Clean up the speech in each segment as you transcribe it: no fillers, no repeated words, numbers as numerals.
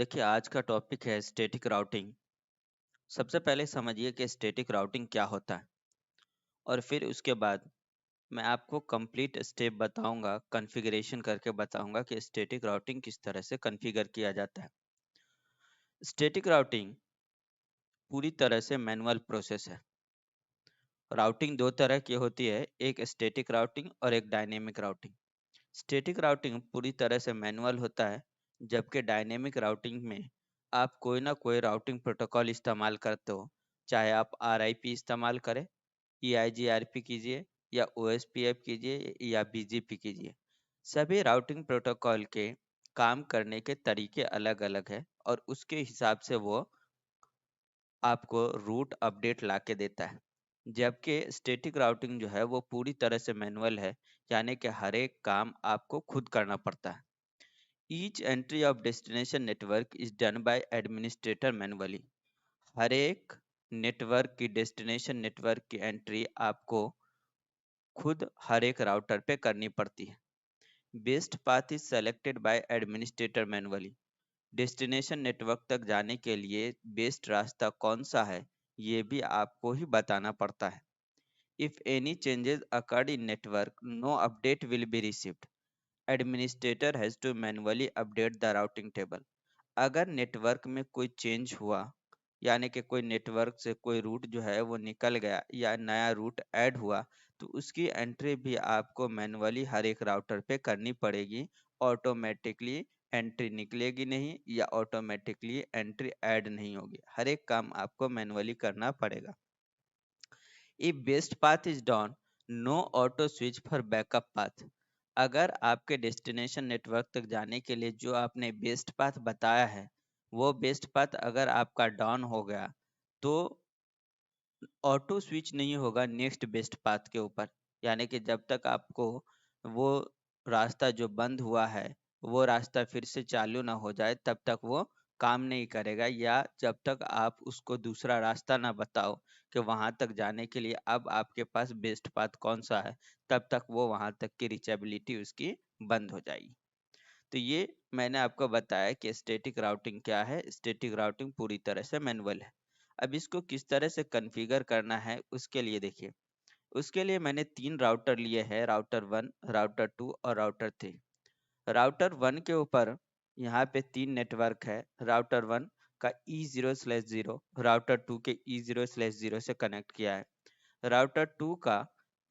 देखिए आज का टॉपिक है स्टैटिक राउटिंग। सबसे पहले समझिए कि स्टैटिक राउटिंग क्या होता है और फिर उसके बाद मैं आपको कंप्लीट स्टेप बताऊंगा, कॉन्फ़िगरेशन करके बताऊंगा कि स्टैटिक राउटिंग किस तरह से कॉन्फ़िगर किया जाता है। स्टैटिक राउटिंग पूरी तरह से मैनुअल प्रोसेस है। राउटिंग दो तरह की होती है, एक स्टैटिक राउटिंग और एक डायनेमिक राउटिंग। स्टैटिक राउटिंग पूरी तरह से मैनुअल होता है, जबकि डायनेमिक राउटिंग में आप कोई ना कोई राउटिंग प्रोटोकॉल इस्तेमाल करते हो। चाहे आप RIP इस्तेमाल करें, EIGRP कीजिए या OSPF कीजिए या BGP कीजिए। सभी राउटिंग प्रोटोकॉल के काम करने के तरीके अलग अलग है और उसके हिसाब से वो आपको रूट अपडेट ला के देता है। जबकि स्टैटिक राउटिंग जो है वो पूरी तरह से मैनुअल है, यानी कि हर एक काम आपको खुद करना पड़ता है। Each entry of destination network is done by administrator manually. हर एक नेटवर्क की डेस्टिनेशन नेटवर्क की एंट्री आपको खुद हर एक राउटर पे करनी पड़ती है। Best path is selected bye administrator manually. Destination network तक जाने के लिए बेस्ट रास्ता कौन सा है, ये भी आपको ही बताना पड़ता है। If any changes occurred in network, no update will be received. Administrator has to manually update the routing table. अगर नेटवर्क में कोई चेंज हुआ, यानी कि कोई नेटवर्क से कोई रूट जो है वो निकल गया या नया रूट ऐड हुआ, तो उसकी एंट्री भी आपको मैनुअली हर एक राउटर पे करनी पड़ेगी। ऑटोमेटिकली एंट्री निकलेगी नहीं या ऑटोमेटिकली एंट्री ऐड नहीं होगी, हर एक काम आपको मैनुअली करना पड़ेगा। If best path is down, no auto switch for backup path. अगर आपके डेस्टिनेशन नेटवर्क तक जाने के लिए जो आपने बेस्ट पाथ बताया है, वो बेस्ट पाथ अगर आपका डाउन हो गया, तो ऑटो स्विच नहीं होगा नेक्स्ट बेस्ट पाथ के ऊपर। यानी कि जब तक आपको वो रास्ता जो बंद हुआ है वो रास्ता फिर से चालू ना हो जाए, तब तक वो काम नहीं करेगा। या जब तक आप उसको दूसरा रास्ता ना बताओ कि वहां तक जाने के लिए अब आपके पास बेस्ट पाथ कौन सा है, तब तक वो वहां तक की रिचेबिलिटी उसकी बंद हो जाएगी। तो ये मैंने आपको बताया कि स्टैटिक राउटिंग क्या है। स्टैटिक राउटिंग पूरी तरह से मैनुअल है। अब इसको किस तरह से कॉन्फ़िगर करना है उसके लिए देखिए। उसके लिए मैंने तीन राउटर लिए हैं, राउटर 1, राउटर 2 और राउटर 3। राउटर 1 के ऊपर यहाँ पे तीन नेटवर्क है। राउटर 1 का E0/0 राउटर 2 के E0/0 से कनेक्ट किया है। राउटर 2 का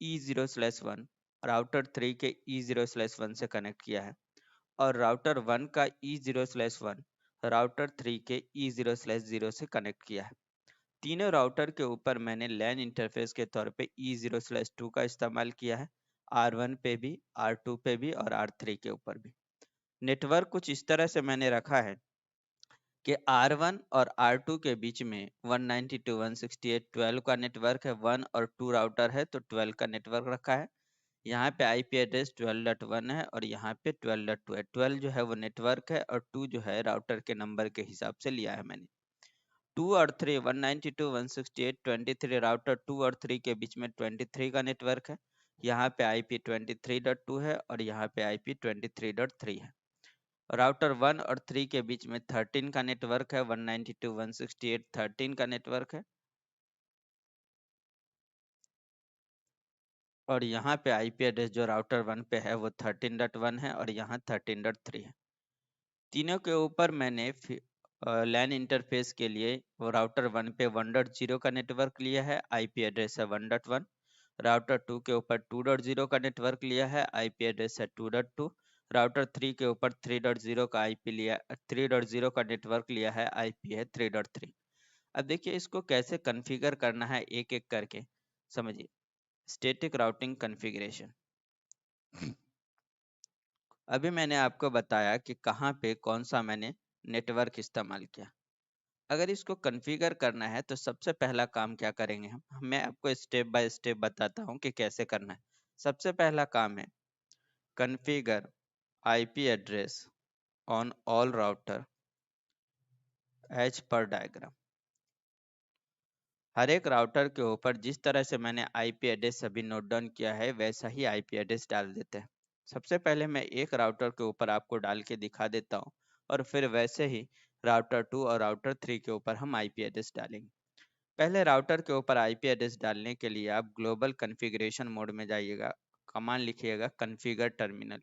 E0/1 राउटर 3 के E0/1 से कनेक्ट किया है। और राउटर 1 का E0/1 राउटर 3 के E0/0 से कनेक्ट किया है। तीनों राउटर के ऊपर मैंने लैन इंटरफेस के तौर पे E0/2 का इस्तेमाल किया है। R1 पे भी, R2 पे भी और R3 के ऊपर भी। नेटवर्क कुछ इस तरह से मैंने रखा है कि R1 और R2 के बीच में 192.168.12 का नेटवर्क है। 1 और 2 राउटर है तो 12 का नेटवर्क रखा है। यहाँ पे IP एड्रेस 12.1 है और यहाँ पे 12.2 है। 12 जो है वो नेटवर्क है और 2 जो है राउटर के नंबर के हिसाब से लिया है मैंने। 2 और 3 192.168.23 राउटर 2 और 3 के बीच में 23 का नेटवर्क है। यहाँ पे IP 23.2 है और यहाँ पे IP 23.3 है। राउटर 1 और 3 के बीच में 13 का नेटवर्क है। 192.168.13 का नेटवर्क है और यहाँ पे IP एड्रेस जो राउटर 1 पे है वो 13.1 है और यहाँ 13.3 है। तीनों के ऊपर मैंने लैन इंटरफेस के लिए वो राउटर 1 पे 1.0 का नेटवर्क लिया है, IP एड्रेस है 1.1। राउटर 2 के ऊपर 2.0 का नेटवर्क लिया है, IP एड्रेस है 2.2। राउटर 3 के ऊपर 3.0 का IP लिया 3.0 का नेटवर्क लिया है, IP है 3.3। अब देखिए इसको कैसे कॉन्फ़िगर करना है एक एक करके समझिए। Static routing configuration. अभी मैंने आपको बताया कि कहाँ पे कौन सा मैंने नेटवर्क इस्तेमाल किया। अगर इसको कॉन्फ़िगर करना है तो सबसे पहला काम क्या करेंगे हम, मैं आपको स्टेप बाय स्टेप बताता हूँ कि कैसे करना है। सबसे पहला काम है configure IP address on all router as per diagram. हर एक राउटर के ऊपर जिस तरह से मैंने IP एड्रेस सभी नोट डाउन किया है वैसा ही IP एड्रेस डाल देते हैं। सबसे पहले मैं एक राउटर के ऊपर आपको डाल के दिखा देता हूँ और फिर वैसे ही राउटर 2 और राउटर 3 के ऊपर हम आईपी एड्रेस डालेंगे। पहले राउटर के ऊपर आईपी एड्रेस डालने के लिए आप ग्लोबल कॉन्फ़िगरेशन मोड में जाइएगा, कमांड लिखिएगा कॉन्फ़िगर टर्मिनल।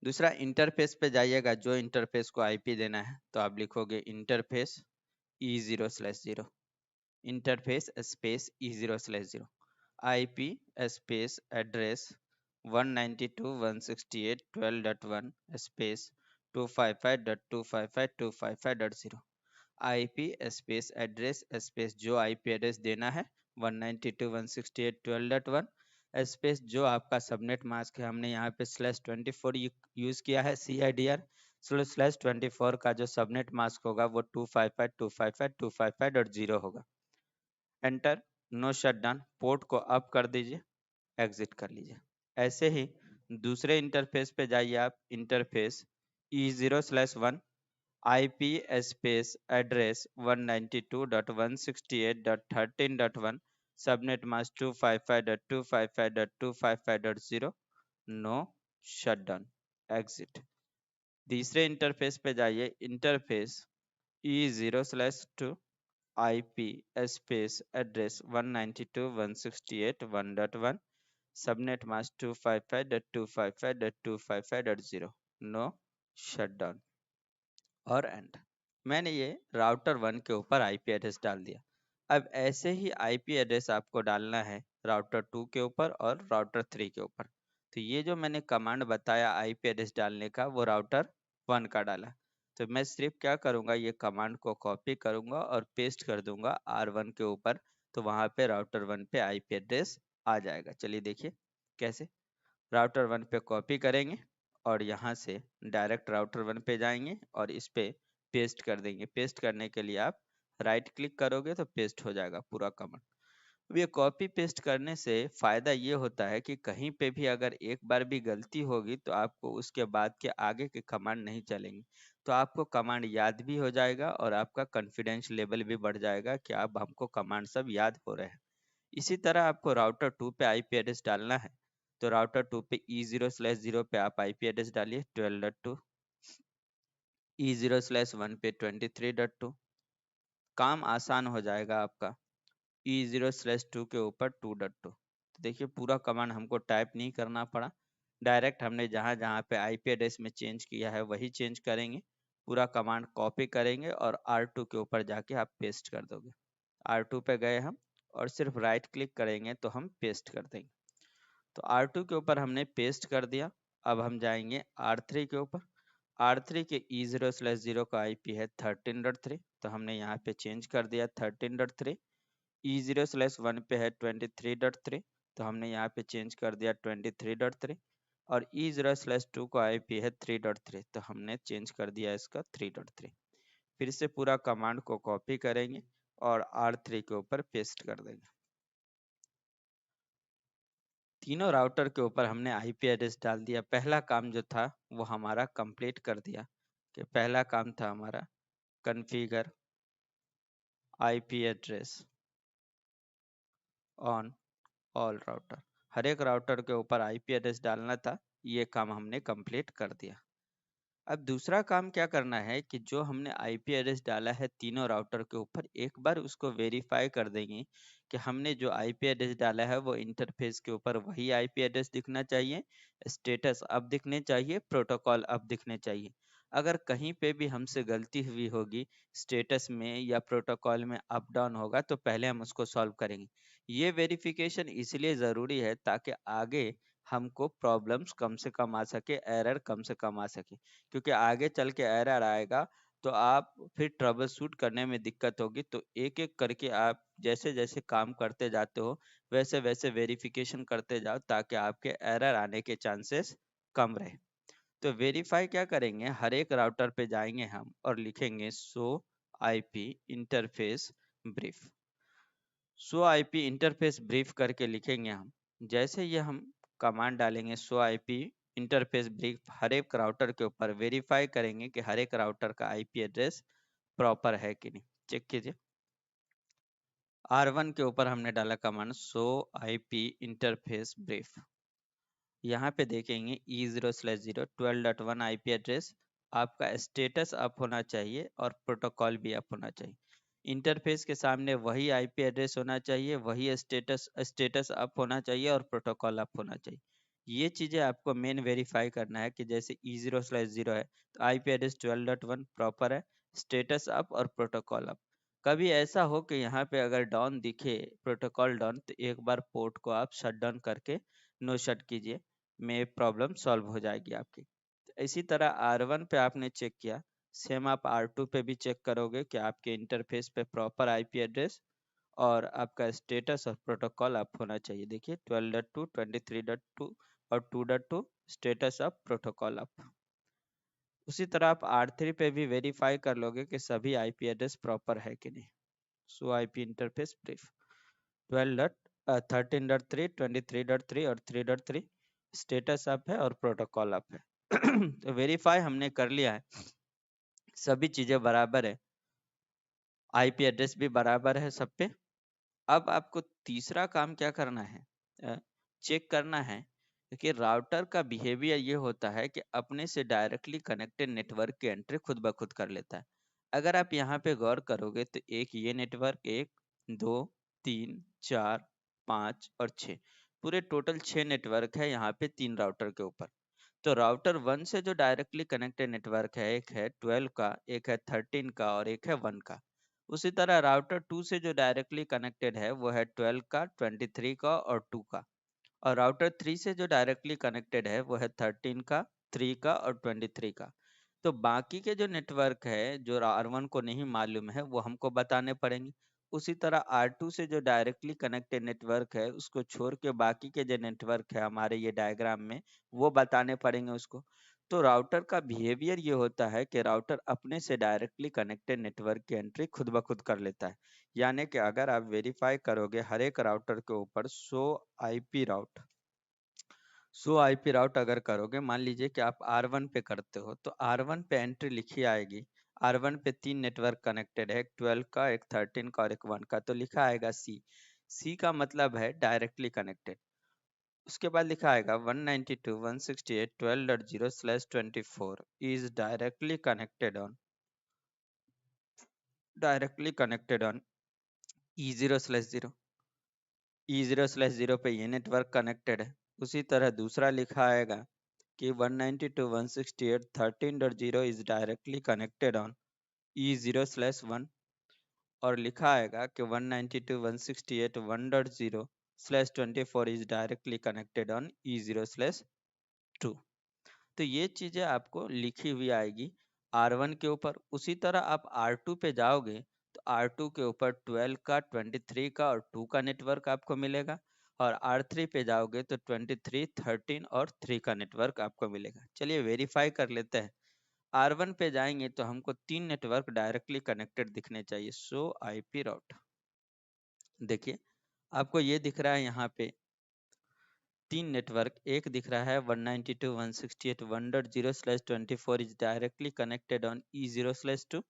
दूसरा इंटरफेस पे जाइएगा, जो इंटरफेस को आईपी देना है तो आप लिखोगे interface E0/0, interface space E0/0, IP space address 192.168.12.1 space 255.255.255.0, IP space address space जो आईपी एड्रेस देना है 192.168.12.1 स्पेस जो आपका सबनेट मास्क है, हमने यहाँ पे /24 यूज किया है, CIDR /24 का जो सबनेट मास्क होगा वो 255.255.255.0 होगा। एंटर। नो शटडाउन, पोर्ट को अप कर दीजिए, एग्जिट कर लीजिए। ऐसे ही दूसरे इंटरफेस पे जाइए आप, interface E0/1, IP space address 192.168.13.1 subnet mask 255.255.255.0, no shutdown, exit. तीसरे इंटरफेस पे जाइए, interface E0/2, IP space address 192.168.1.1 subnet mask 255.255.255.0, no shutdown और एंड। मैंने ये राउटर 1 के ऊपर आईपी एड्रेस डाल दिया। अब ऐसे ही आईपी एड्रेस आपको डालना है राउटर 2 के ऊपर और राउटर 3 के ऊपर। तो ये जो मैंने कमांड बताया आईपी एड्रेस डालने का, वो राउटर 1 का डाला। तो मैं सिर्फ क्या करूँगा, ये कमांड को कॉपी करूँगा और पेस्ट कर दूंगा R1 के ऊपर, तो वहाँ पे राउटर 1 पे आईपी एड्रेस आ जाएगा। चलिए देखिए कैसे। राउटर 1 पे कॉपी करेंगे और यहाँ से डायरेक्ट राउटर 1 पे जाएंगे और इस पे पेस्ट कर देंगे। पेस्ट करने के लिए आप राइट क्लिक करोगे तो पेस्ट हो जाएगा पूरा कमांड। अब ये कॉपी पेस्ट करने से फायदा ये होता है कि कहीं पे भी अगर एक बार भी गलती होगी तो आपको उसके बाद के आगे के कमांड नहीं चलेंगे, तो आपको कमांड याद भी हो जाएगा और आपका कॉन्फिडेंस लेवल भी बढ़ जाएगा कि आप हमको कमांड सब याद हो रहे हैं। इसी तरह आपको राउटर 2 पे आईपी एड्रेस डालना है, तो राउटर 2 पे E0/0 पे आप आईपी एड्रेस डालिए 12.2, E0/1 पे 23.2। काम आसान हो जाएगा आपका। E0/2 के ऊपर 2.2। तो देखिए पूरा कमांड हमको टाइप नहीं करना पड़ा, डायरेक्ट हमने जहाँ जहाँ पे आईपी एड्रेस में चेंज किया है वही चेंज करेंगे। पूरा कमांड कॉपी करेंगे और R2 के ऊपर जाके आप पेस्ट कर दोगे। R2 पे गए हम और सिर्फ राइट क्लिक करेंगे तो हम पेस्ट कर देंगे। तो R2 के ऊपर हमने पेस्ट कर दिया। अब हम जाएंगे R3 के ऊपर। R3 के E0/0 का आईपी है 13.3, तो हमने यहाँ पे चेंज कर दिया 13.3। E0/1 पे है 23.3, तो हमने यहाँ पे चेंज कर दिया 23.3 और E0/2 का आईपी है 3.3, तो हमने चेंज कर दिया इसका 3.3। फिर से पूरा कमांड को कॉपी करेंगे और R3 के ऊपर पेस्ट कर देंगे। तीनों राउटर के ऊपर हमने आईपी एड्रेस डाल दिया। पहला काम जो था वो हमारा कंप्लीट कर दिया, कि पहला काम था हमारा configure IP address on all router. हर एक राउटर के ऊपर आईपी एड्रेस डालना था, ये काम हमने कंप्लीट कर दिया। अब दूसरा काम क्या करना है कि जो हमने आईपी एड्रेस डाला है तीनों राउटर के ऊपर, एक बार उसको वेरीफाई कर देंगे कि हमने जो आईपी एड्रेस डाला है वो इंटरफेस के ऊपर वही आईपी एड्रेस दिखना चाहिए, स्टेटस अप दिखने चाहिए, प्रोटोकॉल अप दिखने चाहिए। अगर कहीं पे भी हमसे गलती हुई होगी, स्टेटस में या प्रोटोकॉल में अप डाउन होगा, तो पहले हम उसको सॉल्व करेंगे। ये वेरिफिकेशन इसलिए ज़रूरी है ताकि आगे हमको प्रॉब्लम्स कम से कम आ सके, एरर कम से कम आ सके। क्योंकि आगे चल के एरर आएगा तो आप फिर ट्रबल शूट करने में दिक्कत होगी। तो एक एक करके आप जैसे जैसे काम करते जाते हो वैसे वैसे वेरिफिकेशन करते जाओ, ताकि आपके एरर आने के चांसेस कम रहे। तो वेरीफाई क्या करेंगे, हर एक राउटर पे जाएंगे हम और लिखेंगे show IP interface brief. Show IP interface brief करके लिखेंगे हम। जैसे ये हम कमांड डालेंगे शो आईपी इंटरफेस ब्रीफ, हर एक राउटर के ऊपर वेरीफाई करेंगे कि हर एक राउटर का आईपी एड्रेस प्रॉपर है कि नहीं। चेक कीजिए। R1 के ऊपर हमने डाला command show IP interface brief. यहाँ पे देखेंगे E0/0 12.1 आईपी एड्रेस आपका स्टेटस अप होना चाहिए और प्रोटोकॉल भी अप होना चाहिए। इंटरफेस के सामने वही आईपी एड्रेस होना चाहिए, वही स्टेटस स्टेटस अप होना चाहिए और प्रोटोकॉल अप होना चाहिए। ये चीज़ें आपको मेन वेरीफाई करना है कि जैसे E0/0 है तो आईपी एड्रेस 12.1 प्रॉपर है, स्टेटस अप और प्रोटोकॉल अप। कभी ऐसा हो कि यहाँ पे अगर डाउन दिखे, प्रोटोकॉल डाउन, तो एक बार पोर्ट को आप शट डाउन करके नो शट कीजिए, में प्रॉब्लम सॉल्व हो जाएगी आपकी। इसी तरह R1 पे आपने चेक किया, सेम आप R2 पे भी चेक करोगे कि आपके इंटरफेस पे प्रॉपर आईपी एड्रेस और आपका स्टेटस और प्रोटोकॉल अप होना चाहिए। देखिए 12.2, 23.2 और 2.2 स्टेटस अप, प्रोटोकॉल अप। उसी तरह आप R3 पे भी वेरीफाई कर लोगे कि सभी आईपी एड्रेस प्रॉपर है कि नहीं। सो आईपी इंटरफेस ब्रीफ 13.3, 23.3 और 3.3 स्टेटस अप है और प्रोटोकॉल अप है। तो वेरीफाई हमने कर लिया है, सभी चीजें बराबर है, आईपी एड्रेस भी बराबर है सब पे। अब आपको तीसरा काम क्या करना है, चेक करना है कि राउटर का बिहेवियर ये होता है कि अपने से डायरेक्टली कनेक्टेड नेटवर्क की एंट्री खुद ब खुद कर लेता है। अगर आप यहाँ पे गौर करोगे तो एक ये नेटवर्क, एक, दो, तीन, चार, पाँच और छः, पूरे टोटल 6 नेटवर्क है यहाँ पे 3 राउटर के ऊपर। तो राउटर 1 से जो डायरेक्टली कनेक्टेड नेटवर्क है, एक है 12 का, एक है 13 का और एक है 1 का। उसी तरह राउटर 2 से जो डायरेक्टली कनेक्टेड है वो है 12 का, 23 का और 2 का। और राउटर 3 से जो डायरेक्टली कनेक्टेड है वो है 13 का, 3 का और 23 का। तो बाकी के जो नेटवर्क है जो R1 को नहीं मालूम है वो हमको बताने पड़ेंगे। उसी तरह R2 से जो डायरेक्टली कनेक्टेड नेटवर्क है उसको छोड़ के बाकी के जो नेटवर्क है हमारे ये डायग्राम में, वो बताने पड़ेंगे उसको। तो राउटर का बिहेवियर ये होता है कि राउटर अपने से डायरेक्टली कनेक्टेड नेटवर्क की एंट्री खुद ब खुद कर लेता है। यानी कि अगर आप वेरीफाई करोगे हर एक राउटर के ऊपर आईपी राउट सो आईपी राउट अगर करोगे, मान लीजिए कि आप R1 पे करते हो तो R1 पे एंट्री लिखी आएगी। R1 पे 3 नेटवर्क कनेक्टेड है, एक 12 का, एक 13 का और एक 1 का, तो लिखा आएगा सी। सी का मतलब है डायरेक्टली कनेक्टेड। उसके बाद लिखा आएगा 192.168.12.0/24 is directly connected on E0/0। E0/0 पे ये नेटवर्क कनेक्टेड है। उसी तरह दूसरा लिखा आएगा कि 192.168.13.0 is directly connected on E0/1 और लिखा आएगा कि 192.168.1.0/24 is directly connected on E0/2। तो ये चीजें आपको लिखी हुई आएगी R1 के ऊपर। उसी तरह आप R2 पे जाओगे तो R2 के ऊपर 12 का, 23 का और 2 का नेटवर्क आपको मिलेगा। और R3 पे जाओगे तो 23, 13 और 3 का नेटवर्क आपको मिलेगा। चलिए वेरीफाई कर लेते हैं। R1 पे जाएंगे तो हमको 3 नेटवर्क डायरेक्टली कनेक्टेड दिखने चाहिए, सो आईपी राउट। देखिए आपको ये दिख रहा है यहाँ पे 3 नेटवर्क, एक दिख रहा है 192.168.1.0/24 is directly connected on E0/2,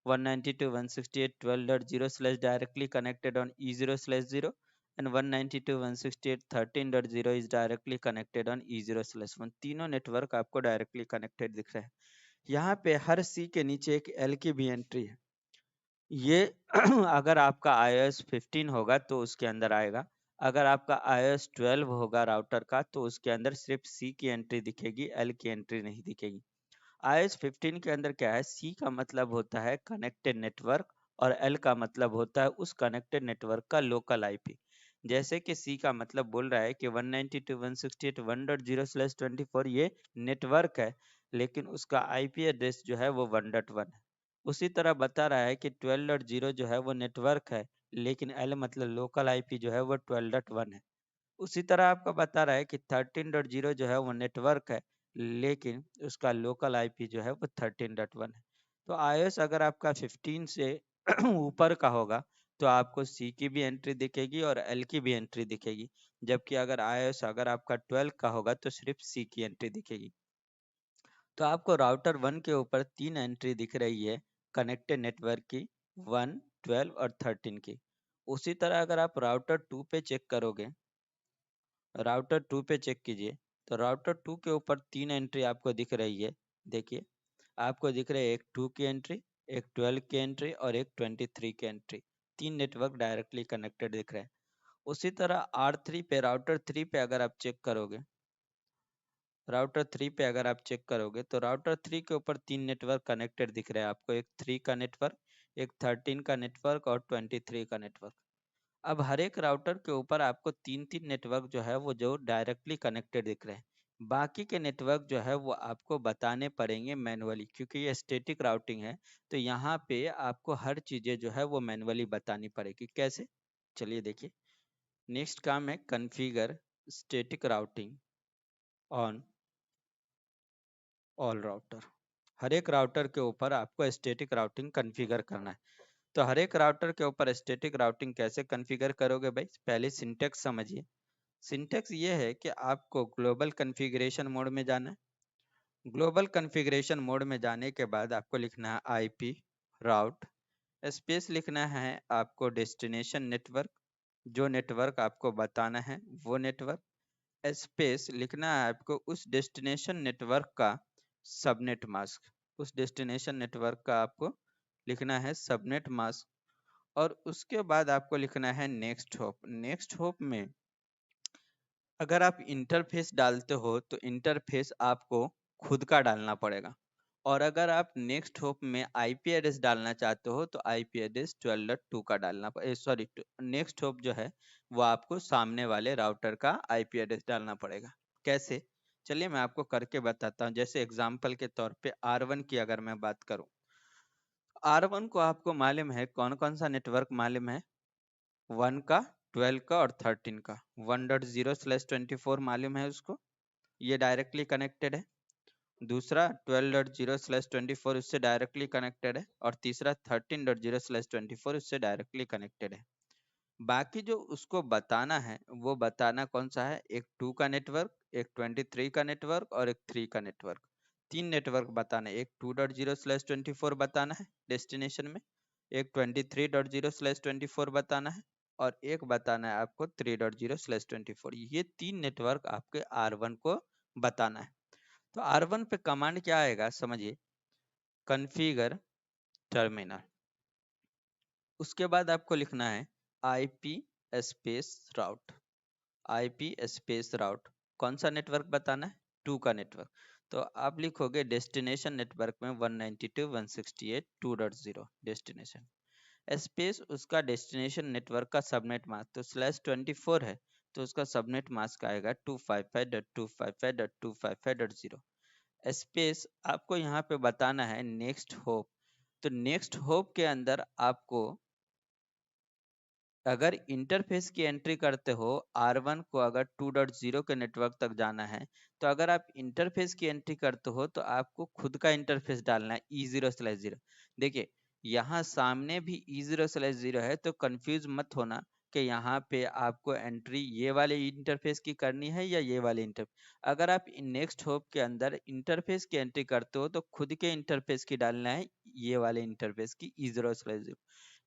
192.168.12.0/ directly connected on E0/0 and 192.168.13.0 is directly connected on E0/1। तीनों नेटवर्क आपको डायरेक्टली कनेक्टेड दिख रहे हैं। यहाँ पे हर सी के नीचे एक एल की भी एंट्री है। ये अगर आपका iOS 15 होगा तो उसके अंदर आएगा। अगर आपका iOS 12 होगा राउटर का तो उसके अंदर सिर्फ सी की एंट्री दिखेगी, एल की एंट्री नहीं दिखेगी। iOS 15 के अंदर क्या है, सी का मतलब होता है कनेक्टेड नेटवर्क और एल का मतलब होता है उस कनेक्टेड नेटवर्क का लोकल आईपी। जैसे कि सी का मतलब बोल रहा है कि 192.168.1.0/24 ये नेटवर्क है, लेकिन उसका आईपी एड्रेस जो है वो 1.1 है। उसी तरह बता रहा है कि 12.0 जो है वो नेटवर्क है, लेकिन एल मतलब लोकल आईपी जो है वो 12.1 है। उसी तरह आपका बता रहा है कि 13.0 जो है वो नेटवर्क है, लेकिन उसका लोकल आईपी जो है वो 13.1 है। तो iOS अगर आपका 15 से ऊपर का होगा तो आपको सी की भी एंट्री दिखेगी और एल की भी एंट्री दिखेगी। जबकि अगर iOS अगर आपका 12 का होगा तो सिर्फ सी की एंट्री दिखेगी। तो आपको राउटर 1 के ऊपर 3 एंट्री दिख रही है कनेक्टेड नेटवर्क की, 1, 12 और 13 की। उसी तरह अगर आप राउटर 2 पे चेक करोगे, राउटर 2 पे चेक कीजिए तो राउटर 2 के ऊपर 3 एंट्री आपको दिख रही है। देखिए आपको दिख रहे हैं एक 2 की एंट्री, एक 12 की एंट्री और एक 23 की एंट्री। 3 नेटवर्क डायरेक्टली कनेक्टेड दिख रहे हैं। उसी तरह R3 पे, राउटर 3 पे अगर आप चेक करोगे, राउटर 3 पे अगर आप चेक करोगे तो राउटर 3 के ऊपर 3 नेटवर्क कनेक्टेड दिख रहे हैं आपको। एक 3 का नेटवर्क, एक 13 का नेटवर्क और 23 का नेटवर्क। अब हर एक राउटर के ऊपर आपको 3-3 नेटवर्क जो है वो जो डायरेक्टली कनेक्टेड दिख रहे हैं। बाकी के नेटवर्क जो है वो आपको बताने पड़ेंगे मैनुअली, क्योंकि ये स्टैटिक राउटिंग है। तो यहाँ पे आपको हर चीज़ें जो है वो मैनुअली बतानी पड़ेगी। कैसे? चलिए देखिए। नेक्स्ट काम है configure static routing on all router. हर एक राउटर के ऊपर आपको स्टैटिक राउटिंग कॉन्फ़िगर करना है। तो हर एक राउटर के ऊपर स्टैटिक राउटिंग कैसे कॉन्फ़िगर करोगे भाई? पहले सिंटैक्स समझिए। सिंटैक्स ये है कि आपको ग्लोबल कॉन्फ़िगरेशन मोड में जाना है। ग्लोबल कॉन्फ़िगरेशन मोड में जाने के बाद आपको लिखना है आईपी राउट, स्पेस लिखना है आपको डेस्टिनेशन नेटवर्क, जो नेटवर्क आपको बताना है वो नेटवर्क, स्पेस लिखना है आपको उस डेस्टिनेशन नेटवर्क का सबनेट मास्क, उस डेस्टिनेशन नेटवर्क का आपको लिखना है सबनेट मास्क। और उसके बाद आपको लिखना है नेक्स्ट होप। नेक्स्ट होप में अगर आप इंटरफेस डालते हो तो इंटरफेस आपको खुद का डालना पड़ेगा। और अगर आप नेक्स्ट होप में आईपी एड्रेस डालना चाहते हो तो आईपी एड्रेस 12.2 का डालना सॉरी, नेक्स्ट होप जो है वो आपको सामने वाले राउटर का आईपी एड्रेस डालना पड़ेगा। कैसे? चलिए मैं आपको करके बताता हूँ। जैसे एग्जांपल के तौर पे R1 की अगर मैं बात करूँ, R1 को आपको मालूम है कौन कौन सा नेटवर्क मालूम है? 1 का, 12 का और 13 का। 1.0/24 मालूम है उसको, ये डायरेक्टली कनेक्टेड है। दूसरा 12.0/24 उससे डायरेक्टली कनेक्टेड है। और तीसरा 13.0/24 उससे डायरेक्टली कनेक्टेड है। बाकी जो उसको बताना है वो बताना कौन सा है? एक 2 का नेटवर्क, एक 23 का नेटवर्क और एक 3 का नेटवर्क। 3 नेटवर्क बताना है। एक 2.0/24 बताना है डेस्टिनेशन में, एक 23.0/24 बताना है और एक बताना है आपको 3.0/24। ये 3 नेटवर्क आपके R1 को बताना है। तो R1 पे कमांड क्या आएगा समझिए, कॉन्फ़िगर टर्मिनल। उसके बाद आपको लिखना है आईपी स्पेस राउट, आईपी स्पेस राउट। कौन सा नेटवर्क बताना है? 2 का नेटवर्क। तो आप लिखोगे डेस्टिनेशन नेटवर्क में 192.168.2.0 डेस्टिनेशन, स्पेस उसका डेस्टिनेशन नेटवर्क का सबनेट मास्क। तो /24 है तो उसका सबनेट मास्क आएगा 255.255.255.0। स्पेस आपको यहाँ पे बताना है नेक्स्ट होप। तो नेक्स्ट होप के अंदर आपको अगर इंटरफेस की एंट्री करते हो, R1 को अगर 2.0 के नेटवर्क तक जाना है, तो अगर आप इंटरफेस की एंट्री करते हो तो आपको खुद का इंटरफेस डालना है E0/0। देखिए यहाँ सामने भी E0/0 है तो कंफ्यूज मत होना कि यहाँ पे आपको एंट्री ये वाले इंटरफेस की करनी है या ये वाले इंटरफेस। अगर आप नेक्स्ट होप के अंदर इंटरफेस की एंट्री करते हो तो खुद के इंटरफेस की डालना है ये वाले इंटरफेस की E0/0।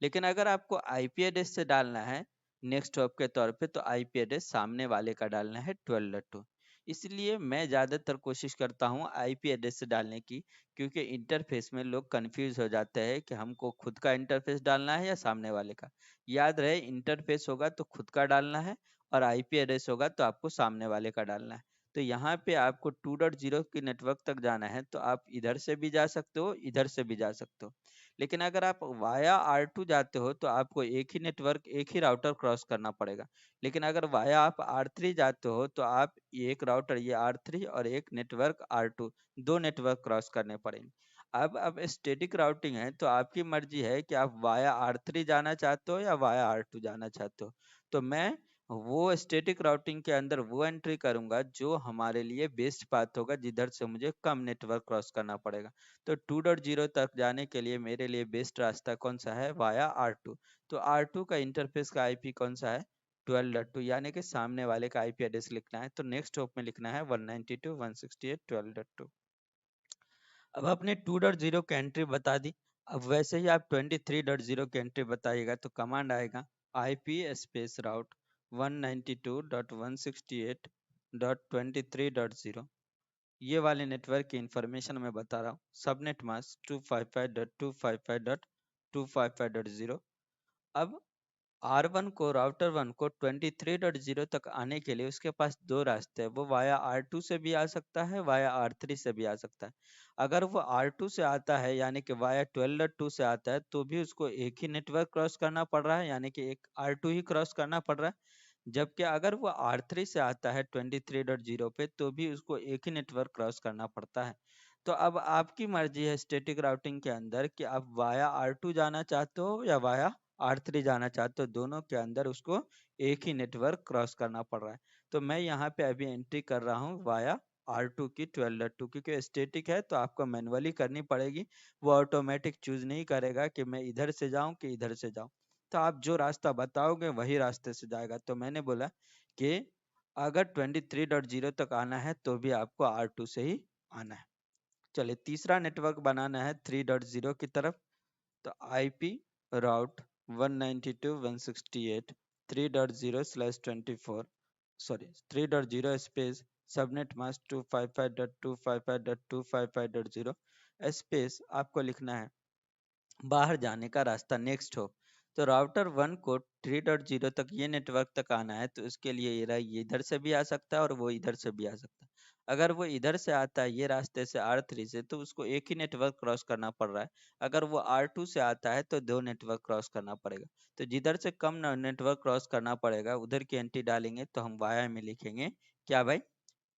लेकिन अगर आपको आईपी एड्रेस से डालना है नेक्स्ट हॉप के तौर पे तो आईपी एड्रेस सामने वाले का डालना है 12.2। इसलिए मैं ज़्यादातर कोशिश करता हूँ आईपी एड्रेस से डालने की, क्योंकि इंटरफेस में लोग कंफ्यूज हो जाते हैं कि हमको खुद का इंटरफेस डालना है या सामने वाले का। याद रहे इंटरफेस होगा तो खुद का डालना है और आईपी एड्रेस होगा तो आपको सामने वाले का डालना है। तो यहाँ पे आपको 2.0 की नेटवर्क तक जाना है तो आप इधर से भी जा सकते हो, इधर से भी जा सकते हो। लेकिन अगर आप वाया R2 जाते हो तो आपको एक ही नेटवर्क, एक ही राउटर क्रॉस करना पड़ेगा। लेकिन अगर वाया आप R3 जाते हो तो आप एक राउटर ये R3 और एक नेटवर्क R2, दो नेटवर्क क्रॉस करने पड़ेंगे। अब स्टैटिक राउटिंग है तो आपकी मर्जी है कि आप वाया R3 जाना चाहते हो या वाया R2 जाना चाहते हो। तो मैं वो स्टैटिक राउटिंग के अंदर वो एंट्री करूंगा जो हमारे लिए बेस्ट पाथ होगा, जिधर से मुझे कम नेटवर्क क्रॉस करना पड़ेगा। तो 2.0 तक जाने के लिए मेरे लिए बेस्ट रास्ता कौन सा है? Via R2। तो R2 का इंटरफेस का आईपी कौन सा है? 12.2, यानी कि सामने वाले का आईपी एड्रेस लिखना है। तो नेक्स्ट होप में लिखना है 192.168.12.2। अब आपने 2.0 की एंट्री बता दी। अब वैसे ही आप 23.0 की एंट्री बताइएगा तो कमांड आएगा आईपी स्पेस राउट 192.168.23.0। ये वाले नेटवर्क की इंफॉर्मेशन मैं बता रहा हूँ। Subnet mask 255.255.255.0। अब R1 को, राउटर 1 को 23.0 तक आने के लिए उसके पास दो रास्ते हैं। वो वाया R2 से भी आ सकता है, वाया R3 से भी आ सकता है। अगर वो R2 से आता है यानी कि वाया 12.2 से आता है तो भी उसको एक ही नेटवर्क क्रॉस करना पड़ रहा है, यानी कि एक R2 ही क्रॉस करना पड़ रहा है। जबकि अगर वो R3 से आता है 23.0 पे तो भी उसको एक ही नेटवर्क क्रॉस करना पड़ता है। तो अब आपकी मर्जी है स्टैटिक राउटिंग के अंदर कि आप वाया R2 जाना चाहते हो या वाया R3 जाना चाहते हो। दोनों के अंदर उसको एक ही नेटवर्क क्रॉस करना पड़ रहा है। तो मैं यहाँ पे अभी एंट्री कर रहा हूँ वाया R2 की 12.2, क्योंकि स्टैटिक है तो आपको मैनुअली करनी पड़ेगी। वो ऑटोमेटिक चूज नहीं करेगा कि मैं इधर से जाऊं कि इधर से जाऊं। तो आप जो रास्ता बताओगे वही रास्ते से जाएगा। तो मैंने बोला कि अगर 23.0 तक आना है तो भी आपको R2 से ही आना है। चलिए तीसरा नेटवर्क बनाना है 3.0 की तरफ। तो IP राउट 192.168.3.0/24, sorry 3.0 space subnet mask 255.255.255.0 space आपको लिखना है बाहर जाने का रास्ता नेक्स्ट हो। तो राउटर 1 को 3.0 तक ये नेटवर्क तक आना है तो उसके लिए ये इधर से भी आ सकता है और वो इधर से भी आ सकता है। अगर वो इधर से आता है ये रास्ते से R3 से तो उसको एक ही नेटवर्क क्रॉस करना पड़ रहा है। अगर वो R2 से आता है तो दो नेटवर्क क्रॉस करना पड़ेगा। तो जिधर से कम नेटवर्क क्रॉस करना पड़ेगा उधर की एंट्री डालेंगे तो हम वाया में लिखेंगे क्या भाई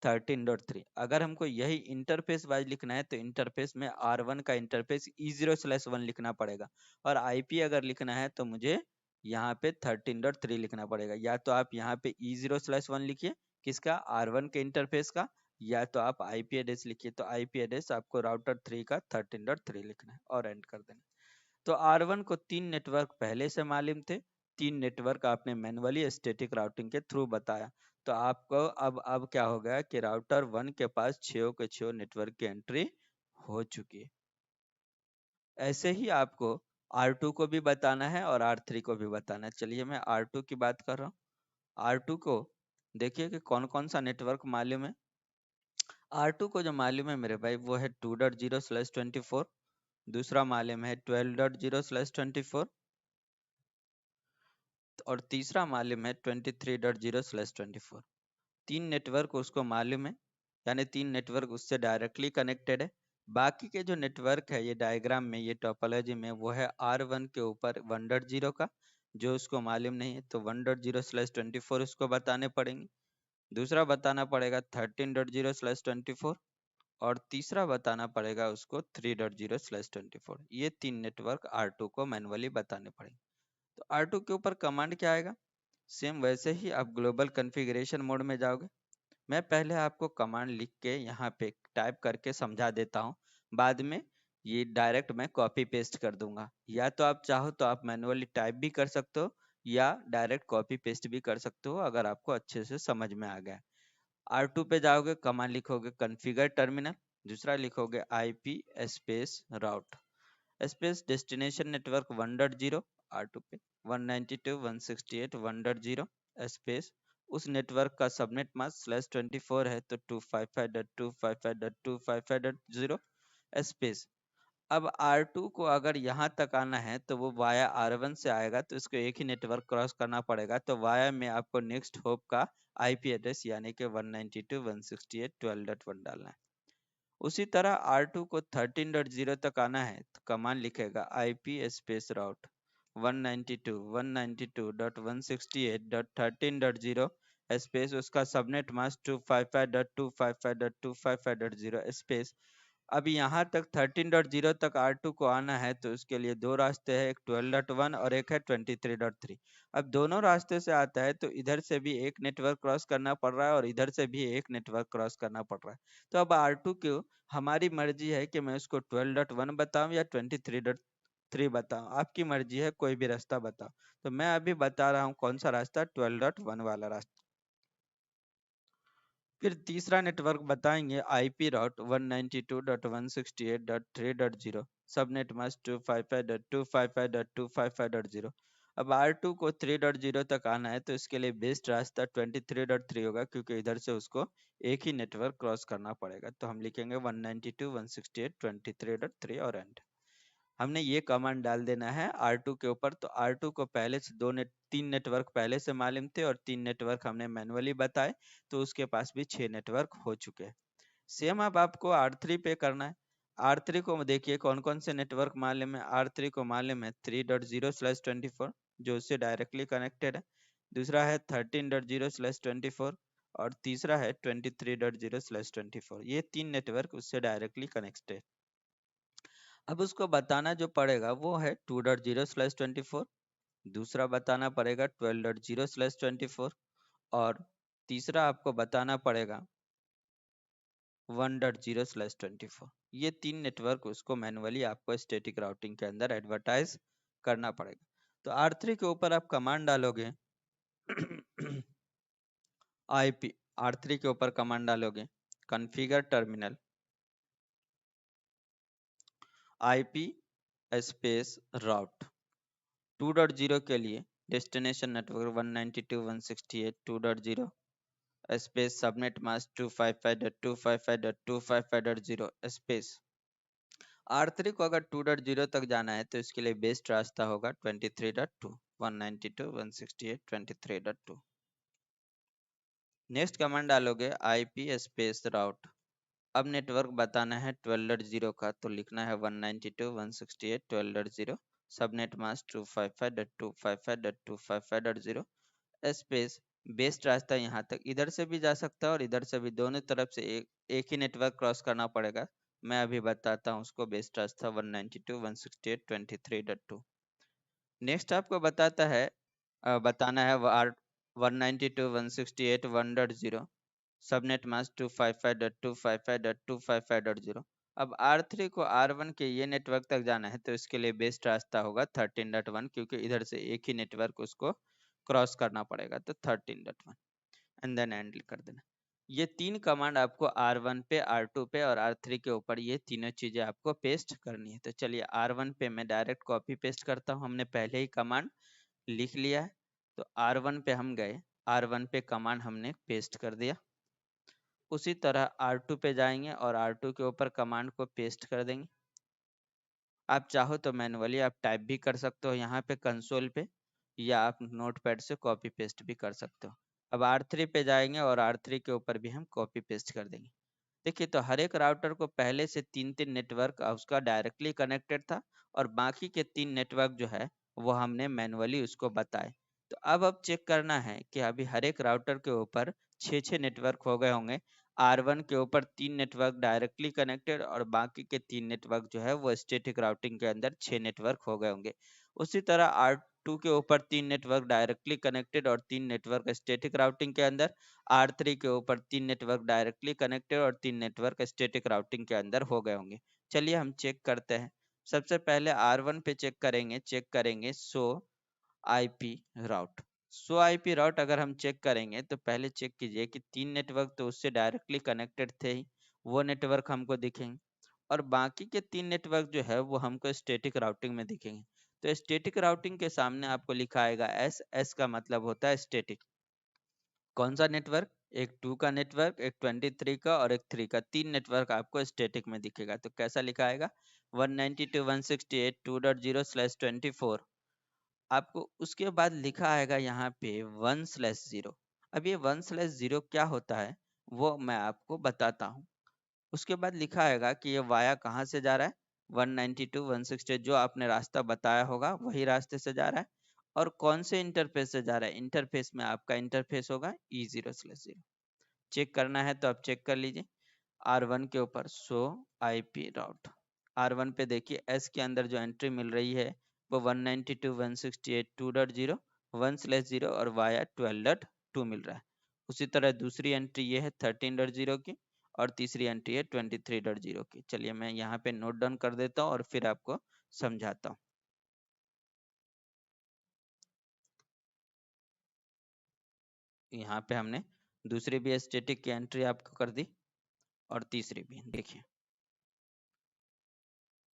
13.3। अगर हमको यही इंटरफेस वाइज लिखना है तो इंटरफेस में R1 का इंटरफेस E0/1 लिखना पड़ेगा, और IP अगर लिखना है तो मुझे यहाँ पे 13.3 लिखना पड़ेगा। या तो आप यहाँ पे E0/1 लिखिए किसका, R1 के इंटरफेस का, या तो आप IP एड्रेस लिखिए। तो IP एड्रेस आपको राउटर 3 का 13.3 लिखना है और एंड कर देना। तो R1 को तीन नेटवर्क पहले से मालूम थे, तीन नेटवर्क आपने मैनुअली स्टैटिक राउटिंग के थ्रू बताया। तो आपको अब क्या हो गया कि राउटर 1 के पास 6 के 6 नेटवर्क की एंट्री हो चुकी है। ऐसे ही आपको R2 को भी बताना है और R3 को भी बताना है। चलिए मैं R2 की बात कर रहा हूँ। R2 को देखिए कि कौन कौन सा नेटवर्क मालूम है। R2 को जो मालूम है मेरे भाई वो है 2.0/24, दूसरा मालूम है 12.0/24 और तीसरा मालूम है 23.0/24। तीन नेटवर्क उसको मालूम है, यानी तीन नेटवर्क उससे डायरेक्टली कनेक्टेड है। बाकी के जो नेटवर्क है ये डायग्राम में, ये टोपोलॉजी में, वो है R1 के ऊपर 1.0 का, जो उसको मालूम नहीं है तो 1.0/24 उसको बताने पड़ेंगे। दूसरा बताना पड़ेगा 13.0/24 और तीसरा बताना पड़ेगा उसको 3.0/24। ये तीन नेटवर्क R2 को मैनुअली बताने पड़ेंगे। तो R2 के ऊपर कमांड क्या आएगा, सेम वैसे ही आप ग्लोबल कॉन्फ़िगरेशन मोड में जाओगे। मैं पहले आपको कमांड लिख के यहाँ पे टाइप करके समझा देता हूँ, बाद में ये डायरेक्ट मैं कॉपी पेस्ट कर दूंगा। या तो आप चाहो तो आप मैनुअली टाइप भी कर सकते हो या डायरेक्ट कॉपी पेस्ट भी कर सकते हो, अगर आपको अच्छे से समझ में आ गया। R2 पे जाओगे, कमांड लिखोगे कॉन्फ़िगर टर्मिनल, दूसरा लिखोगे IP स्पेस राउट स्पेस डेस्टिनेशन नेटवर्क 1.0 R2 पे 192.168.1.0 स्पेस उस नेटवर्क का सबनेट मास्क /24 है तो 255.255.255.0 स्पेस। अब R2 को अगर यहाँ तक आना है तो वो वाया R1 से आएगा तो इसको एक ही नेटवर्क क्रॉस करना पड़ेगा। तो वाया में आपको नेक्स्ट होप का IP एड्रेस यानी कि 192.168.12.1 डालना है। उसी तरह R2 को 13.0 तक आना है तो कमांड लिखेगा IP स्पेस राउट 192.168.168.13.0 स्पेस उसका सबनेट मास्क 255.255.255.0 स्पेस। अब यहाँ तक 13.0 तक R2 को आना है तो उसके लिए दो रास्ते हैं, एक 12.1 और एक है 23.3। अब दोनों रास्ते से आता है तो इधर से भी एक नेटवर्क क्रॉस करना पड़ रहा है और इधर से भी एक नेटवर्क क्रॉस करना पड़ रहा है। तो अब R2 को हमारी मर्जी है कि मैं उसको 12.1 बताऊं या 23.3 बताऊं, आपकी मर्जी है, कोई भी रास्ता बताओ। तो मैं अभी बता रहा हूँ कौन सा रास्ता, 12.1 वाला रास्ता। फिर तीसरा नेटवर्क बताएंगे IP राउट 192.168.3.0 सबनेट मास्क 255.255.255.0। अब R2 को 3.0 तक आना है तो इसके लिए बेस्ट रास्ता 23.3 होगा, क्योंकि इधर से उसको एक ही नेटवर्क क्रॉस करना पड़ेगा। तो हम लिखेंगे 192.168.23.3 और एंड। हमने ये कमांड डाल देना है R2 के ऊपर। तो R2 को पहले से तीन नेटवर्क पहले से मालूम थे और 3 नेटवर्क हमने मैनुअली बताए, तो उसके पास भी 6 नेटवर्क हो चुके हैं। सेम अब आपको R3 पे करना है। R3 को देखिए कौन कौन से नेटवर्क मालूम है। R3 को मालूम है 3.0/24 जो उससे डायरेक्टली कनेक्टेड है, दूसरा है 13.0/24 और तीसरा है 23.0/24। ये 3 नेटवर्क उससे डायरेक्टली कनेक्टेड है। अब उसको बताना जो पड़ेगा वो है 2.0/24, दूसरा बताना पड़ेगा 12.0/24 और तीसरा आपको बताना पड़ेगा 1.0/24। ये 3 नेटवर्क उसको मैनुअली आपको स्टैटिक राउटिंग के अंदर एडवर्टाइज करना पड़ेगा। तो R3 के ऊपर आप कमांड डालोगे IP। R3 के ऊपर कमांड डालोगे कॉन्फ़िगर टर्मिनल IP स्पेस राउट 2.0 के लिए destination network 192.168.2.0 space subnet mask 255.255.255.0 space. R3 को अगर 2.0 तक जाना है तो इसके लिए बेस्ट रास्ता होगा 23.2 192.168.23.2। नेक्स्ट कमांड डालोगे IP स्पेस राउट। अब नेटवर्क बताना है 12.0 का, तो लिखना है 192.168.12.0 सबनेट मास्क 255.255.255.0 स्पेस। बेस्ट रास्ता यहाँ तक, इधर से भी जा सकता है और इधर से भी, दोनों तरफ से एक ही नेटवर्क क्रॉस करना पड़ेगा। मैं अभी बताता हूँ उसको बेस्ट रास्ता 192.168.23.2। नेक्स्ट आपको बताना है 192.168.1.0 सबनेट मास्क 255.255.255.0। अब R3 को R1 के ये नेटवर्क तक जाना है तो इसके लिए बेस्ट रास्ता होगा 13.1, क्योंकि इधर से एक ही नेटवर्क उसको क्रॉस करना पड़ेगा। तो 13.1 एंड देन एंड कर देना। ये 3 कमांड आपको R1 पे, R2 पे और R3 के ऊपर ये तीनों चीजें आपको पेस्ट करनी है। तो चलिए R1 पे मैं डायरेक्ट कॉपी पेस्ट करता हूँ, हमने पहले ही कमांड लिख लिया है। तो R1 पे हम गए, R1 पे कमांड हमने पेस्ट कर दिया। उसी तरह R2 पे जाएंगे और R2 के ऊपर कमांड को पेस्ट कर देंगे। आप चाहो तो मैनुअली आप टाइप भी कर सकते हो यहाँ पे कंसोल पे, या आप नोटपैड से कॉपी पेस्ट भी कर सकते हो। अब R3 पे जाएंगे और R3 के ऊपर भी हम कॉपी पेस्ट कर देंगे। देखिए, तो हर एक राउटर को पहले से 3-3 नेटवर्क उसका डायरेक्टली कनेक्टेड था और बाकी के 3 नेटवर्क जो है वो हमने मैनुअली उसको बताए। तो अब चेक करना है कि अभी हर एक राउटर के ऊपर 6-6 नेटवर्क हो गए होंगे। R1 के ऊपर 3 नेटवर्क डायरेक्टली कनेक्टेड और बाकी के 3 नेटवर्क जो है वो स्टैटिक राउटिंग के अंदर 6 नेटवर्क हो गए होंगे। उसी तरह R2 के ऊपर 3 नेटवर्क डायरेक्टली कनेक्टेड और 3 नेटवर्क स्टैटिक राउटिंग के अंदर, R3 के ऊपर 3 नेटवर्क डायरेक्टली कनेक्टेड और 3 नेटवर्क स्टैटिक राउटिंग के अंदर हो गए होंगे। चलिए हम चेक करते हैं। सबसे पहले R1 पे चेक करेंगे show IP route. Show IP route अगर हम चेक करेंगे तो पहले चेक कीजिए कि 3 नेटवर्क तो उससे डायरेक्टली कनेक्टेड थे ही, वो नेटवर्क हमको दिखेंगे और बाकी के 3 नेटवर्क जो है वो हमको स्टैटिक राउटिंग में दिखेंगे। तो स्टैटिक राउटिंग के सामने आपको लिखा आएगा एस। एस का मतलब होता है स्टैटिक। कौन सा नेटवर्क? एक 2 का नेटवर्क, एक 23 का और एक 3 का, 3 नेटवर्क आपको स्टैटिक में दिखेगा। तो कैसा लिखा आएगा 192.168.2.0/24। आपको उसके बाद लिखा आएगा यहाँ पे 1/0। अब ये 1/0 क्या होता है वो मैं आपको बताता हूँ। उसके बाद लिखा आएगा कि ये वाया कहाँ से जा रहा है, 192.168 जो आपने रास्ता बताया होगा वही रास्ते से जा रहा है। और कौन से इंटरफेस से जा रहा है, इंटरफेस में आपका इंटरफेस होगा E0/0। चेक करना है तो आप चेक कर लीजिए R1 के ऊपर शो आईपी राउट। R1 पे देखिए एस के अंदर जो एंट्री मिल रही है वो 192.168.2.0 1/0 और वाया 12.2 मिल रहा है। उसी तरह दूसरी एंट्री ये है 13.0 की और तीसरी एंट्री है 23.0 की। चलिए मैं यहाँ पे नोट डाउन कर देता हूँ और फिर आपको समझाता हूँ। यहाँ पे हमने दूसरी भी स्टैटिक की एंट्री आपको कर दी और तीसरी भी देखिए,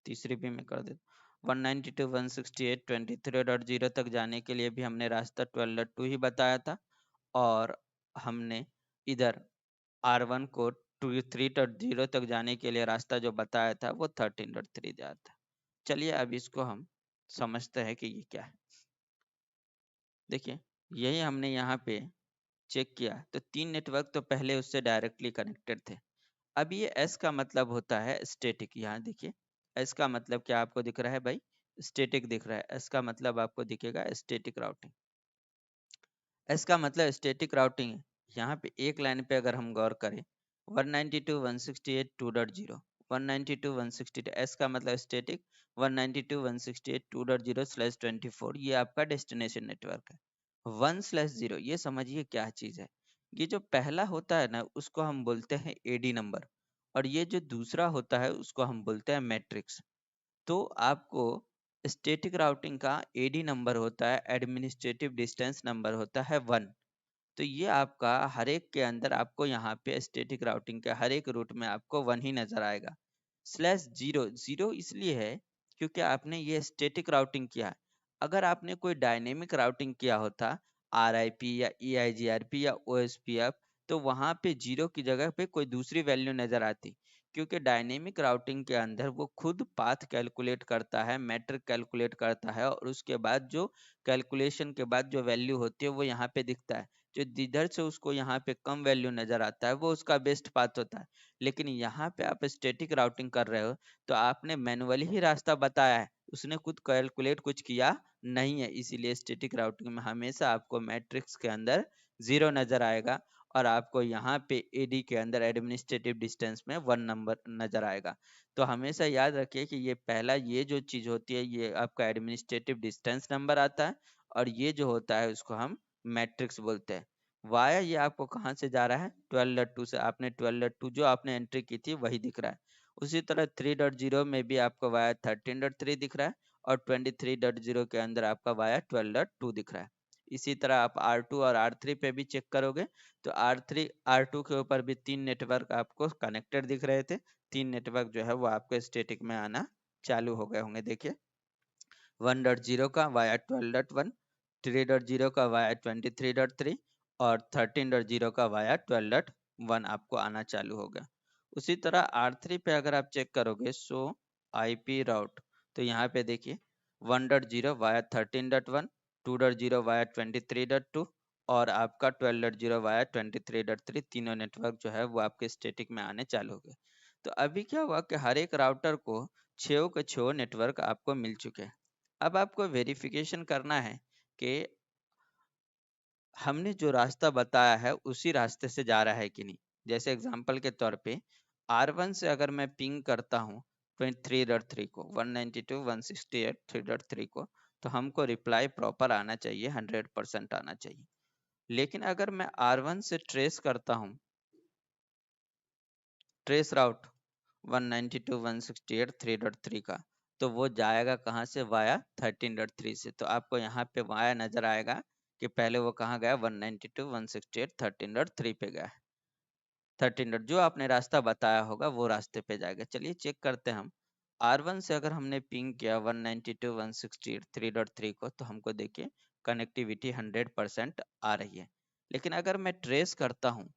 तीसरी भी मैं कर देता। 192.168.23.0 तक जाने के लिए भी हमने रास्ता 12.2 ही बताया था, और हमने इधर R1 को 3.0 तक जाने के लिए रास्ता जो बताया था वो 13.3 दिया था। चलिए अब इसको हम समझते हैं कि ये क्या है। देखिए, यही हमने यहाँ पे चेक किया तो 3 नेटवर्क तो पहले उससे डायरेक्टली कनेक्टेड थे। अब ये S का मतलब होता है स्टैटिक। यहाँ देखिए, S का मतलब क्या आपको दिख रहा है भाई? स्टैटिक दिख रहा है। S का मतलब आपको दिखेगा स्टैटिक राउटिंग। S का मतलब स्टैटिक राउटिंग है। यहाँ पे एक लाइन पे अगर हम गौर करें 192.168.2.0, 192.168, S का मतलब स्टैटिक, 192.168.2.0/24 ये आपका डेस्टिनेशन नेटवर्क है। 1/0 ये समझिए क्या चीज़ है। ये जो पहला होता है ना उसको हम बोलते हैं एडी नंबर, और ये जो दूसरा होता है उसको हम बोलते हैं मैट्रिक्स। तो आपको स्टैटिक राउटिंग का एडी नंबर होता है, एडमिनिस्ट्रेटिव डिस्टेंस नंबर होता है 1। तो ये आपका हर एक के अंदर आपको यहाँ पे स्टैटिक राउटिंग के हर एक रूट में आपको 1 ही नजर आएगा। /0, 0 इसलिए है क्योंकि आपने ये स्टैटिक राउटिंग किया है। अगर आपने कोई डायनेमिक राउटिंग किया होता, RIP या EIGRP या OSPF, तो वहां पे 0 की जगह पे कोई दूसरी वैल्यू नजर आती, क्योंकि डायनेमिक राउटिंग के अंदर वो खुद पाथ कैलकुलेट करता है, मैट्रिक कैलकुलेट करता है, और उसके बाद जो कैलकुलेशन के बाद जो वैल्यू होती है वो यहाँ पे दिखता है। जो जिधर से उसको यहाँ पे कम वैल्यू नजर आता है वो उसका बेस्ट पाथ होता है। लेकिन यहाँ पे आप स्टैटिक राउटिंग कर रहे हो तो आपने मैनुअली ही रास्ता बताया है, उसने खुद कैलकुलेट कुछ किया नहीं है। इसीलिए स्टैटिक राउटिंग में हमेशा आपको मैट्रिक्स के अंदर 0 नजर आएगा, और आपको यहाँ पे एडी के अंदर एडमिनिस्ट्रेटिव डिस्टेंस में 1 नंबर नजर आएगा। तो हमेशा याद रखिए कि ये पहला ये जो चीज होती है ये आपका एडमिनिस्ट्रेटिव डिस्टेंस नंबर आता है, और ये जो होता है उसको हम मैट्रिक्स बोलते हैं। वाया ये आपको कहाँ से जा रहा है? 12.2 से। आपने 12.2 जो आपने एंट्री की थी वही दिख रहा है। उसी तरह 3.0 में भी आपको वाया 13.3 दिख रहा है, और 23.0 के अंदर आपका वाया 12.2 दिख रहा है। इसी तरह आप R2 और R3 पे भी चेक करोगे तो R3 R2 के ऊपर भी 3 नेटवर्क आपको कनेक्टेड दिख रहे थे। 3 नेटवर्क जो है वो आपके स्टैटिक में आना चालू हो गए होंगे। देखिए, 1.0 का वाया 12.1, 3.0 का वाया 23.3, और 13.0 का वाया 12.1 आपको आना चालू हो गया। उसी तरह R3 पे अगर आप चेक करोगे सो IP राउट, तो यहाँ पे देखिए 1.0 वाया 13.1, 2.0 वाया 23.2, और आपका 12.0 वाया 23.3, तीनों नेटवर्क जो है वो आपके स्टैटिक में आने चालू हो गए। तो अभी क्या हुआ कि हर एक राउटर को 6 के 6 नेटवर्क आपको मिल चुके हैं। अब आपको वेरिफिकेशन करना है कि हमने जो रास्ता बताया है उसी रास्ते से जा रहा है कि नहीं। जैसे एग्जांपल के तौर पे R1 से अगर मैं पिंग करता हूँ 3.3 को, 192.168.3.3 को, तो हमको रिप्लाई प्रॉपर आना चाहिए, 100% आना चाहिए। लेकिन अगर मैं R1 से ट्रेस करता हूँ, ट्रेस राउट 192.168.3.3 का, तो वो जाएगा कहाँ से? वाया 13.3 से। तो आपको यहाँ पे वाया नजर आएगा कि पहले वो कहाँ गया? 192.168.13.3 पे गया है। 13 जो आपने रास्ता बताया होगा वो रास्ते पे जाएगा। चलिए चेक करते हैं हम। R1 से अगर हमने पिंग किया 192.168.3.3 को, तो हमको देखिए कनेक्टिविटी 100% आ रही है। लेकिन अगर मैं ट्रेस करता हूँ,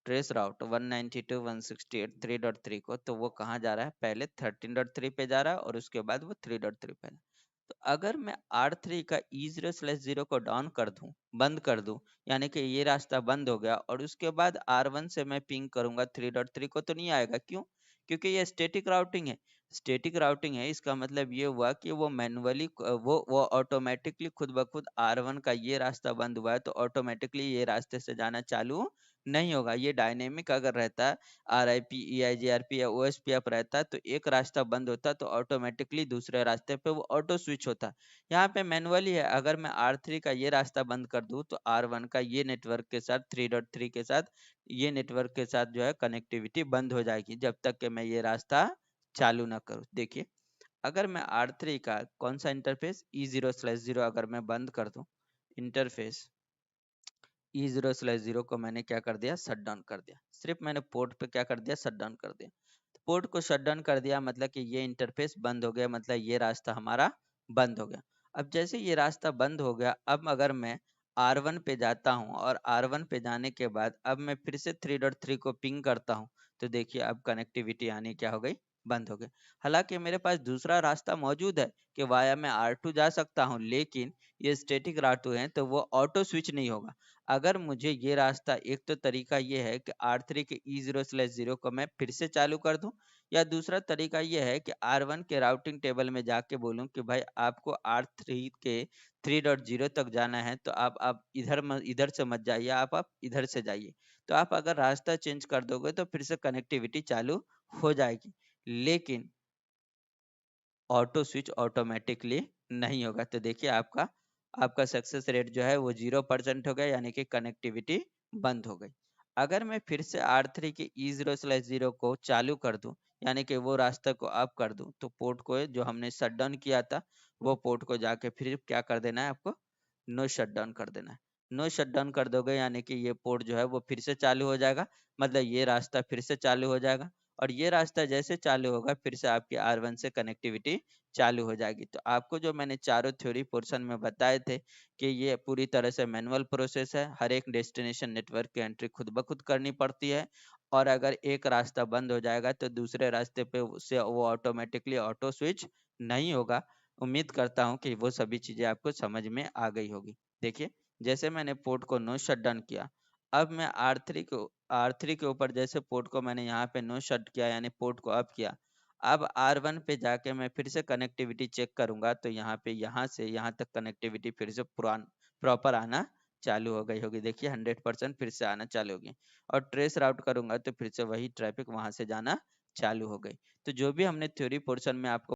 ट्रेस राउट 192.168.3.3 को, तो वो कहाँ जा रहा है? पहले 13.3 पे जा रहा है और उसके बाद वो 3.3 पे। तो अगर मैं R3 का E0/0 को डाउन कर दूं, बंद कर दूं, यानी कि ये रास्ता बंद हो गया, और उसके बाद R1 से मैं पिंग करूंगा 3.3 को, तो नहीं आएगा। क्यों? क्योंकि ये स्टैटिक राउटिंग है। स्टैटिक राउटिंग है, इसका मतलब ये हुआ कि वो मैनुअली वो ऑटोमेटिकली खुद ब खुद R1 का ये रास्ता बंद हुआ है तो ऑटोमेटिकली ये रास्ते से जाना चालू नहीं होगा। ये डायनेमिक अगर रहता है, RIP EIGRP या OSPF रहता है, तो एक रास्ता बंद होता तो ऑटोमेटिकली दूसरे रास्ते पे वो ऑटो स्विच होता। यहाँ पे मैनुअली है। अगर मैं R3 का ये रास्ता बंद कर दूं तो R1 का ये नेटवर्क के साथ 3.3 के साथ ये नेटवर्क के साथ जो है कनेक्टिविटी बंद हो जाएगी जब तक कि मैं ये रास्ता चालू ना करूँ। देखिए, अगर मैं R3 का कौन सा इंटरफेस E0/0 अगर मैं बंद कर दूं, इंटरफेस E0/0 को मैंने क्या कर दिया? शट डाउन कर दिया। सिर्फ मैंने पोर्ट पे क्या कर दिया? शट डाउन कर दिया। पोर्ट को शट डाउन कर दिया मतलब कि ये इंटरफेस बंद हो गया, मतलब ये रास्ता हमारा बंद हो गया। अब जैसे ये रास्ता बंद हो गया, अब अगर मैं R1 पे जाता हूँ और R1 पे जाने के बाद अब मैं फिर से 3.3 को पिंग करता हूँ, तो देखिए अब कनेक्टिविटी आनी क्या हो गई, बंद हो गई। हालांकि मेरे पास दूसरा रास्ता मौजूद है कि वाया मैं R2 जा सकता हूँ, लेकिन ये स्टैटिक R2 है तो वो ऑटो स्विच नहीं होगा। अगर मुझे ये रास्ता, एक तो तरीका ये है कि R3 के E0/0 को मैं फिर से चालू कर दूं, या दूसरा तरीका ये है कि R1 के राउटिंग टेबल में जाके बोलूं कि भाई आपको R3 के 3.0 तक जाना है, तो आप इधर से मत जाइए, आप इधर से जाइए। तो आप अगर रास्ता चेंज कर दोगे तो फिर से कनेक्टिविटी चालू हो जाएगी, लेकिन ऑटो स्विच ऑटोमेटिकली नहीं होगा। तो देखिए आपका आपका सक्सेस रेट जो है वो 0% हो गया, यानी कि कनेक्टिविटी बंद हो गई। अगर मैं फिर से R3 के E0/0 को चालू कर दूं, यानी कि वो रास्ते को अप कर दूं, तो पोर्ट को जो हमने शट डाउन किया था, वो पोर्ट को जाके फिर क्या कर देना है आपको, नो शट डाउन कर देना है। नो शट डाउन कर दोगे यानी कि ये पोर्ट जो है वो फिर से चालू हो जाएगा, मतलब ये रास्ता फिर से चालू हो जाएगा। और ये रास्ता जैसे चालू होगा फिर से आपकी R1 से कनेक्टिविटी चालू हो जाएगी। तो आपको जो मैंने चारों थ्योरी पोर्शन में बताए थे कि ये पूरी तरह से मैनुअल प्रोसेस है, हर एक डेस्टिनेशन नेटवर्क की एंट्री खुद ब खुद करनी पड़ती है, और अगर एक रास्ता बंद हो जाएगा तो दूसरे रास्ते पे से वो ऑटोमेटिकली ऑटो स्विच नहीं होगा। उम्मीद करता हूँ कि वो सभी चीजें आपको समझ में आ गई होगी। देखिए, जैसे मैंने पोर्ट को नो शट डाउन किया, अब मैं R3 के ऊपर जैसे पोर्ट को मैंने यहाँ पे नो शट किया, यानी पोर्ट को अप किया। अब R1 पे जाके मैं फिर से कनेक्टिविटी चेक करूंगा, तो यहाँ पे यहाँ से यहाँ तक कनेक्टिविटी फिर से पुरान प्रॉपर आना चालू हो गई होगी। देखिए 100% फिर से आना चालू हो गई। और ट्रेस राउट करूंगा तो फिर से वही ट्रैफिक वहां से जाना चालू हो गई। तो जो भी हमने थ्योरी पोर्शन में आपको